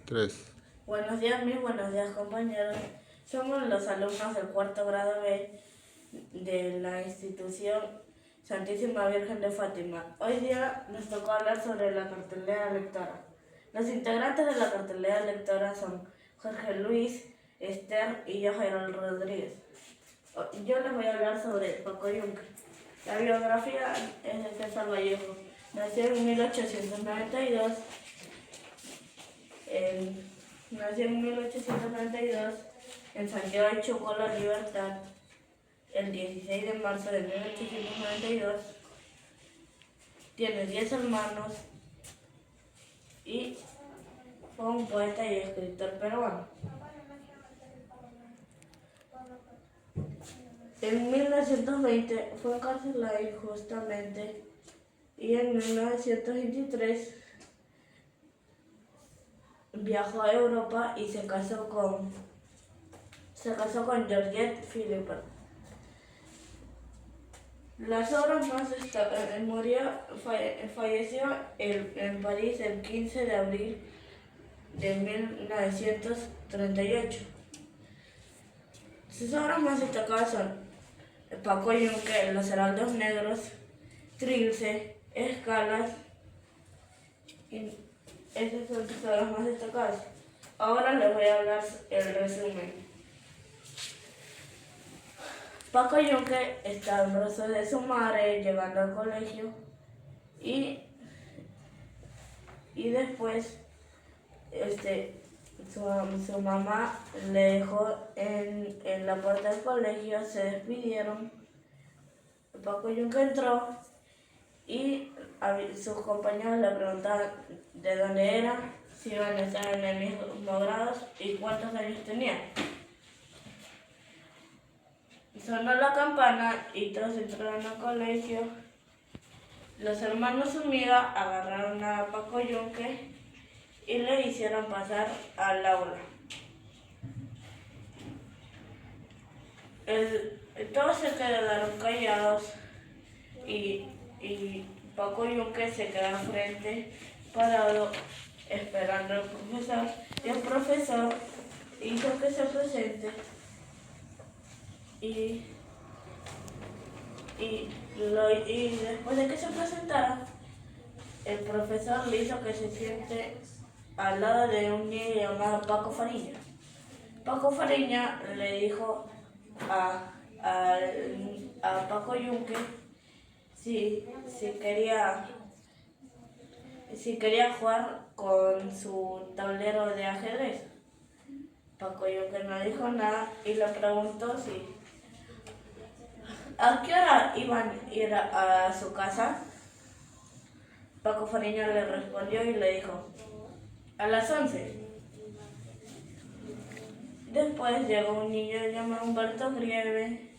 Tres. Buenos días, buenos días, compañeros. Somos los alumnos del cuarto grado B de la institución Santísima Virgen de Fátima. Hoy día nos tocó hablar sobre la cartelera lectora. Los integrantes de la cartelera lectora son Jorge Luis, Esther y yo, Jairo Rodríguez. Yo les voy a hablar sobre Paco Yunque. La biografía es de César Vallejo. Nació en 1892. Nació en 1892 en Santiago de Chocó, La Libertad, el 16 de marzo de 1892. Tiene 10 hermanos y fue un poeta y escritor peruano. En 1920 fue encarcelado injustamente y en 1923 viajó a Europa y se casó con Georgette Philipper. Las obras más falleció en París el 15 de abril de 1938. Sus obras más destacadas son Paco Yunque, Los Heraldos Negros, Trilce, Escalas, y esas son sus obras más destacadas. Ahora les voy a hablar el resumen. Paco Yunque está en brazos de su madre llegando al colegio y después su mamá le dejó en la puerta del colegio, se despidieron. Paco Yunque entró y sus compañeros le preguntaban de dónde era, si iban a estar en el mismo grado y cuántos años tenían. Sonó la campana y todos entraron al colegio. Los hermanos Zúñiga agarraron a Paco Yunque y le hicieron pasar al aula. Todos se quedaron callados y Paco Yunque se quedó al frente, parado, esperando al profesor. Y el profesor hizo que se presente y después de que se presentara, el profesor le hizo que se siente al lado de un niño llamado Paco Fariña. Paco Fariña le dijo a Paco Yunque si quería jugar con su tablero de ajedrez. Paco Yunque no dijo nada y le preguntó ¿a qué hora iban a ir a su casa? Paco Fariña le respondió y le dijo, a las 11. Después llegó un niño llamado Humberto Grieve.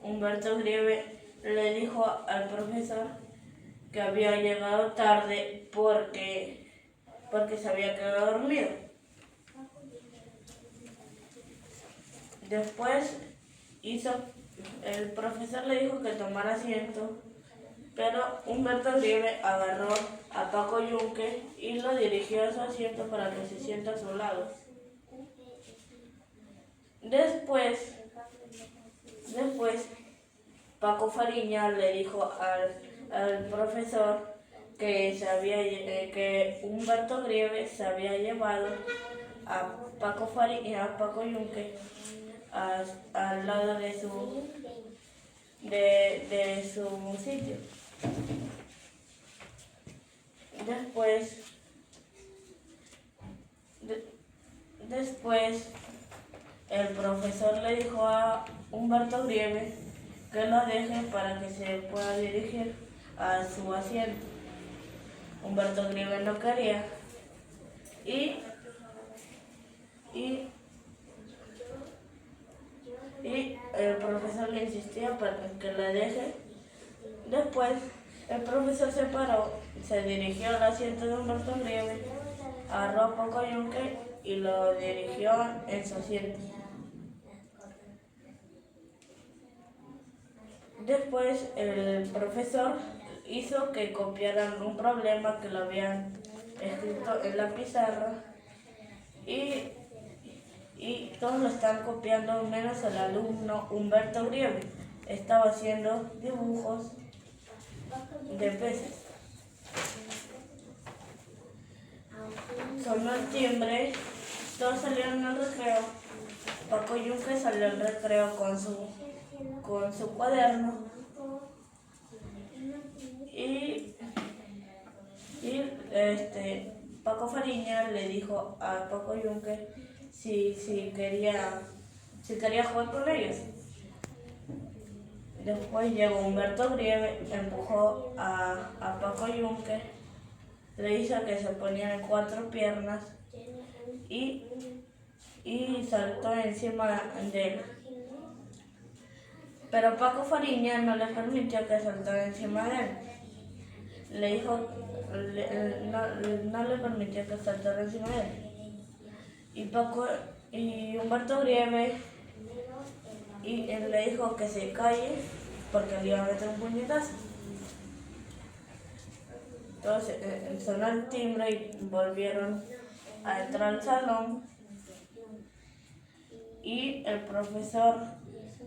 Humberto Grieve le dijo al profesor que había llegado tarde porque se había quedado dormido. Después el profesor le dijo que tomara asiento, pero Humberto Grieve agarró a Paco Yunque y lo dirigió a su asiento para que se sienta a su lado. Después Paco Fariña le dijo al profesor que Humberto Grieve se había llevado a Paco Yunque al lado de su sitio. Después el profesor le dijo a Humberto Grieve que lo deje para que se pueda dirigir a su asiento. Humberto Grieve no quería y el profesor le insistía para que la deje. Después el profesor se paró, se dirigió al asiento de Humberto Grieve, agarró a Paco Yunque y lo dirigió en su asiento. Después el profesor hizo que copiaran un problema que lo habían escrito en la pizarra y todos lo están copiando menos el alumno Humberto Grieve. Estaba haciendo dibujos de peces. Sonó el timbre, todos salieron al recreo. Paco Yunque salió al recreo con su cuaderno y Paco Fariña le dijo a Paco Yunque si quería jugar con ellos. Después llegó Humberto Grieve, empujó a Paco Yunque, le hizo que se ponía en 4 piernas y saltó encima de él. Pero Paco Fariña no le permitió que saltara encima de él. Le dijo, no le permitió que saltara encima de él. Y Humberto Grieve le dijo que se calle porque le iba a meter un puñetazo. Entonces sonó el timbre y volvieron a entrar al salón y el profesor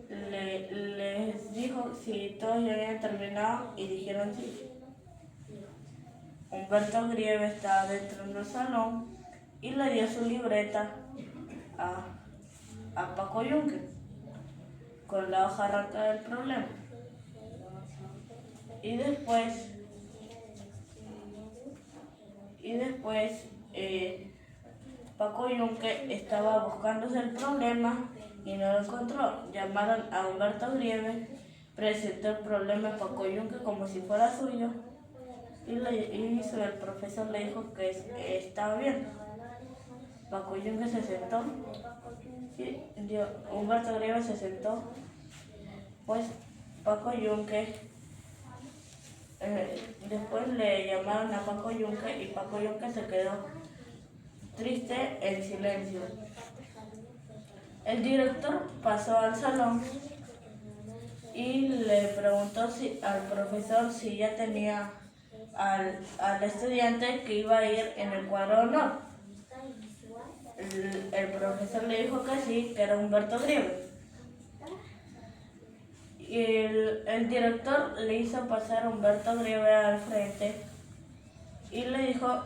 les dijo si todos ya habían terminado y dijeron sí. Humberto Grieve estaba dentro del salón y le dio su libreta a Paco Yunque con la hoja rota del problema. Y después Paco Yunque estaba buscándose el problema y no lo encontró. Llamaron a Humberto Grieve, presentó el problema a Paco Yunque como si fuera suyo y el profesor le dijo que estaba bien. Paco Yunque se sentó y Humberto Grieve se sentó. Pues Paco Yunque, después le llamaron a Paco Yunque y Paco Yunque se quedó triste en silencio. El director pasó al salón y le preguntó al profesor si ya tenía al estudiante que iba a ir en el cuadro honor. El profesor le dijo que sí, que era Humberto Grieve. Y el director le hizo pasar a Humberto Grieve al frente y les dijo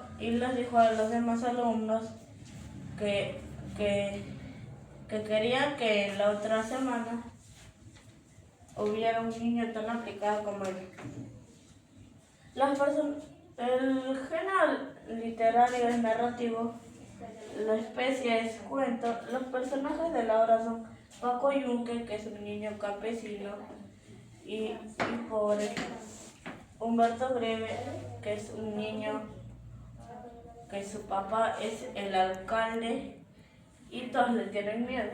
a los demás alumnos que quería que en la otra semana hubiera un niño tan aplicado como él. El género literario es narrativo, la especie es cuento. Los personajes de la obra son Paco Yunque, que es un niño campesino y pobre; Humberto Grieve, que es un niño que su papá es el alcalde y todos le tienen miedo;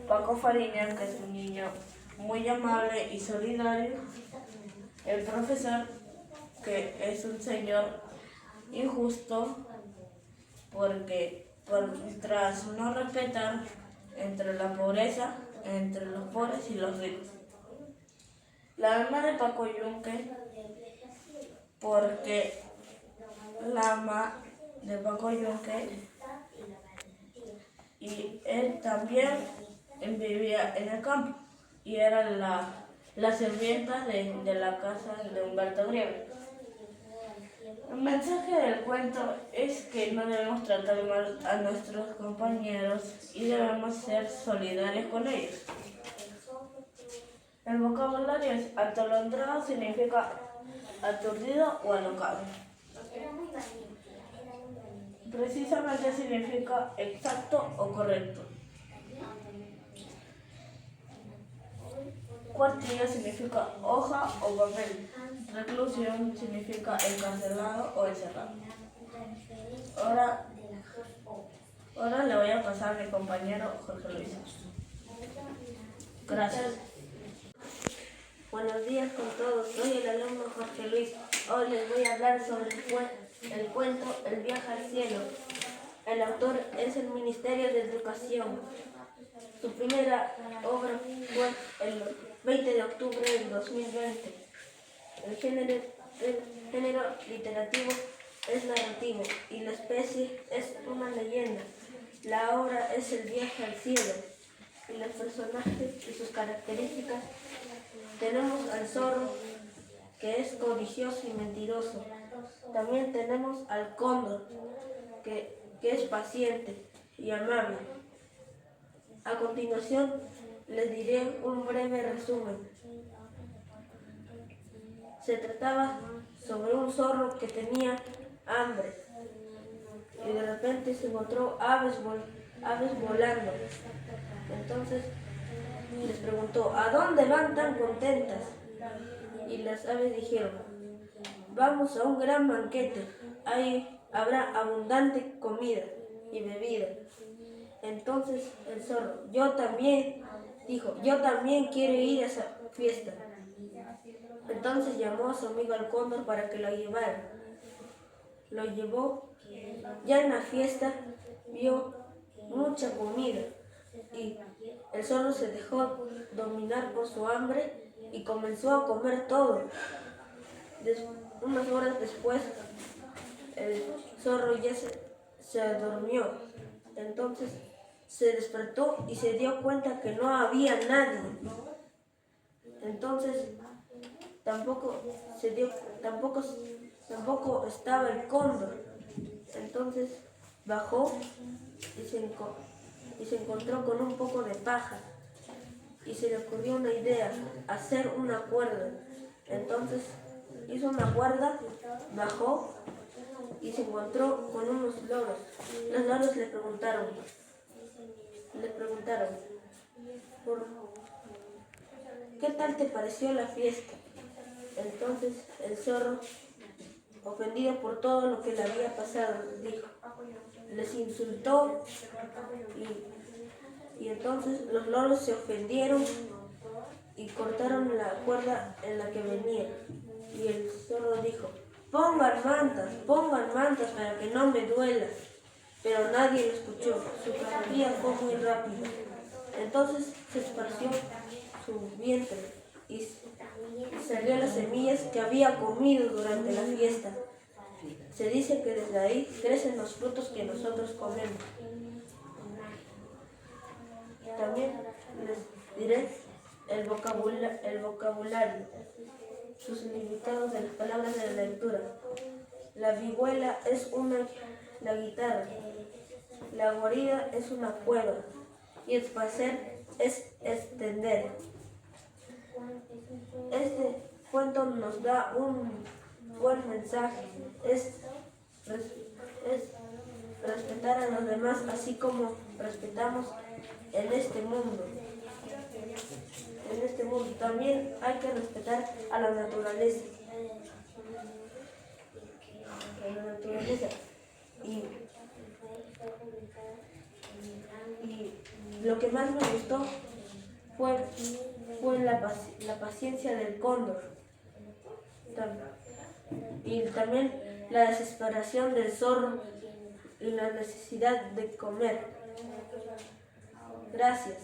Paco Fariña, que es un niño muy amable y solidario; el profesor, que es un señor injusto tras no respetar entre la pobreza, entre los pobres y los ricos; la mamá de Paco Yunque, porque la mamá de Paco Yunque y él también vivía en el campo y era la sirvienta de la casa de Humberto Grieve. El mensaje del cuento es que no debemos tratar mal a nuestros compañeros y debemos ser solidarios con ellos. El vocabulario es atolondrado, significa aturdido o alocado. Precisamente significa exacto o correcto. Cuartillo significa hoja o papel. Reclusión significa encarcelado o encerrado. Ahora le voy a pasar a mi compañero Jorge Luis. Gracias. Buenos días con todos, soy el alumno Jorge Luis. Hoy les voy a hablar sobre el cuento El viaje al cielo. El autor es el Ministerio de Educación. Su primera obra fue el 20 de octubre del 2020. El género literativo es narrativo y la especie es una leyenda. La obra es El viaje al cielo y los personajes y sus características. Tenemos al zorro, que es codicioso y mentiroso. También tenemos al cóndor, que es paciente y amable. A continuación, les diré un breve resumen. Se trataba sobre un zorro que tenía hambre y de repente se encontró aves volando. Entonces les preguntó, ¿a dónde van tan contentas? Y las aves dijeron, vamos a un gran banquete, ahí habrá abundante comida y bebida. Entonces el zorro, dijo, yo también quiero ir a esa fiesta. Entonces llamó a su amigo el cóndor para que lo llevara. Lo llevó. Ya en la fiesta vio mucha comida y el zorro se dejó dominar por su hambre y comenzó a comer todo. Unas horas después, el zorro ya se durmió. Entonces se despertó y se dio cuenta que no había nadie. Entonces tampoco estaba el cóndor. Entonces bajó y se encontró con un poco de paja y se le ocurrió una idea, hacer una cuerda. Entonces hizo una cuerda, bajó y se encontró con unos loros. Los loros le preguntaron, ¿qué tal te pareció la fiesta? Entonces el zorro, ofendido por todo lo que le había pasado, dijo, les insultó y entonces los loros se ofendieron y cortaron la cuerda en la que venía. Y el zorro dijo, pongan mantas para que no me duela. Pero nadie lo escuchó, su carrilla fue muy rápida. Entonces se esparció su vientre y salió las semillas que había comido durante la fiesta. Se dice que desde ahí crecen los frutos que nosotros comemos. También les diré el vocabulario, sus significados de las palabras de la lectura. La vihuela es la guitarra, la guarida es una cueva y espacer es extender. Este cuento nos da un buen mensaje, es respetar a los demás así como respetamos en este mundo. También hay que respetar a la naturaleza. Y lo que más me gustó fue la paciencia del cóndor y también la desesperación del zorro y la necesidad de comer. Gracias.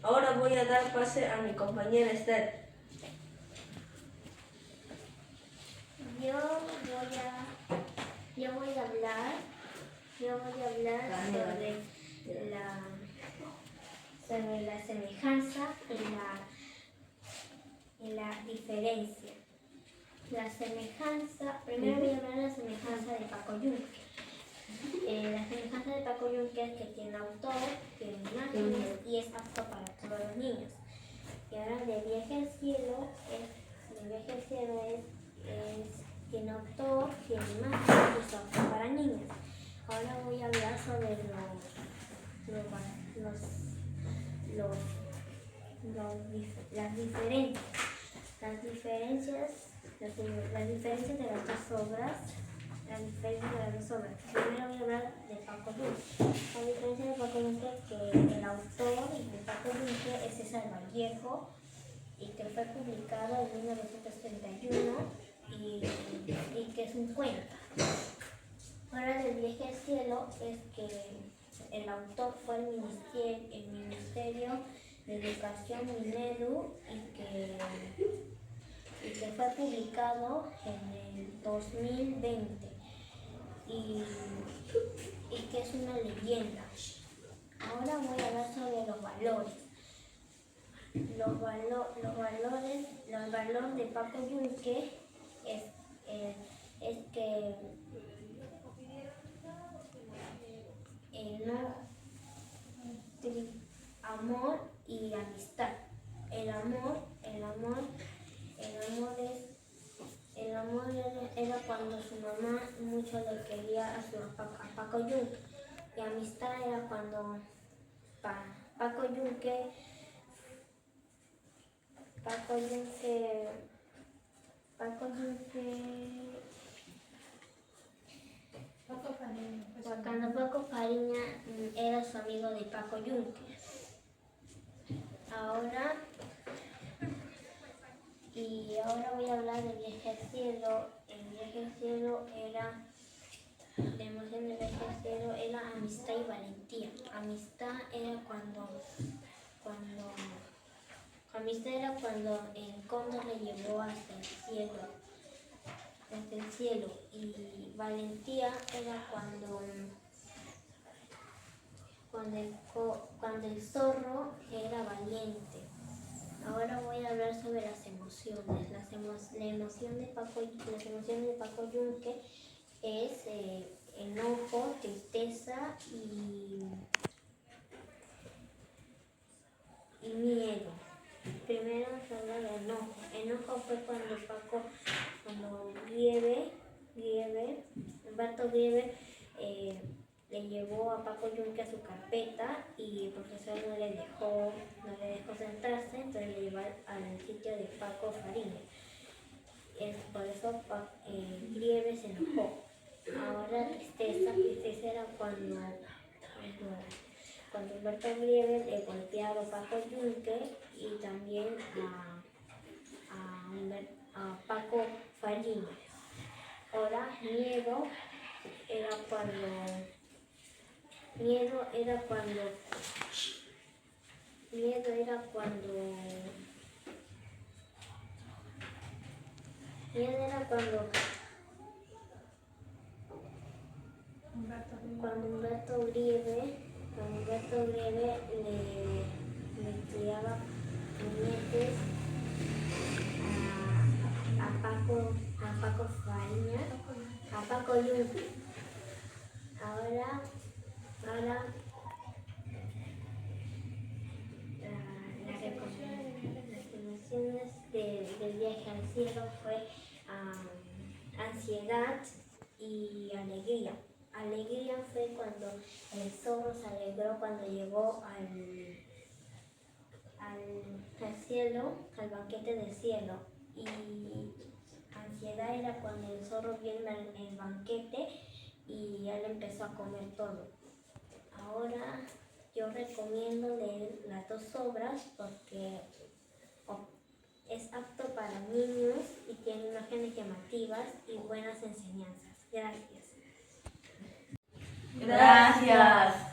Ahora voy a dar pase a mi compañera Esther. Yo voy a hablar sobre la semejanza y la diferencia. Primero voy a hablar de la semejanza de Paco Yunque. La semejanza de Paco Yunque es que tiene autor, tiene imágenes y es apto para todos los niños. Y ahora de Viaje al Cielo tiene autor, tiene imágenes y es apto para niños. Ahora voy a hablar sobre las diferencias. Las diferencias de las dos obras. Primero voy a hablar de Paco Yunque. La diferencia de Paco Yunque es que el autor de Paco Yunque es César Vallejo y que fue publicado en 1931 y que es un cuento. Ahora del Viaje al Cielo es que el autor fue el Ministerio de Educación Minedu y que fue publicado en el 2020 y que leyenda. Ahora voy a hablar sobre los valores. El valor de Paco Yunque es que amor y amistad. El amor era cuando su mamá mucho le quería a Paco Yunque, y amistad era cuando Paco Yunque cuando Paco Fariña era su amigo de Paco Yunque. Ahora voy a hablar del viaje al cielo. El viaje al cielo era, la emoción del viaje al cielo era amistad y valentía. Amistad era cuando el cóndor le llevó hasta el cielo, y valentía era cuando el zorro era valiente. Ahora voy a hablar sobre las emociones. Las emociones de Paco Yunque es enojo, tristeza y miedo. Primero vamos a hablar de enojo. Enojo fue cuando Humberto Grieve le llevó a Paco Yunque a su carpeta, y el profesor no le dejó sentarse, entonces le llevó al sitio de Paco Fariña. Por eso Grieve se enojó. Ahora tristeza era cuando Humberto Grieve le golpeaba a Paco Yunque y también a Paco Fariña. Ahora miedo era cuando Humberto Grieve le tiraba puñetes a Paco Fariña, a Paco Yunque. Ahora las emociones del viaje al cielo fue ansiedad y alegría. Alegría fue cuando el zorro se alegró cuando llegó al cielo, al banquete del cielo. Y ansiedad era cuando el zorro vio el banquete y él empezó a comer todo. Ahora yo recomiendo leer las dos obras porque es apto para niños y tiene imágenes llamativas y buenas enseñanzas. Gracias. Gracias.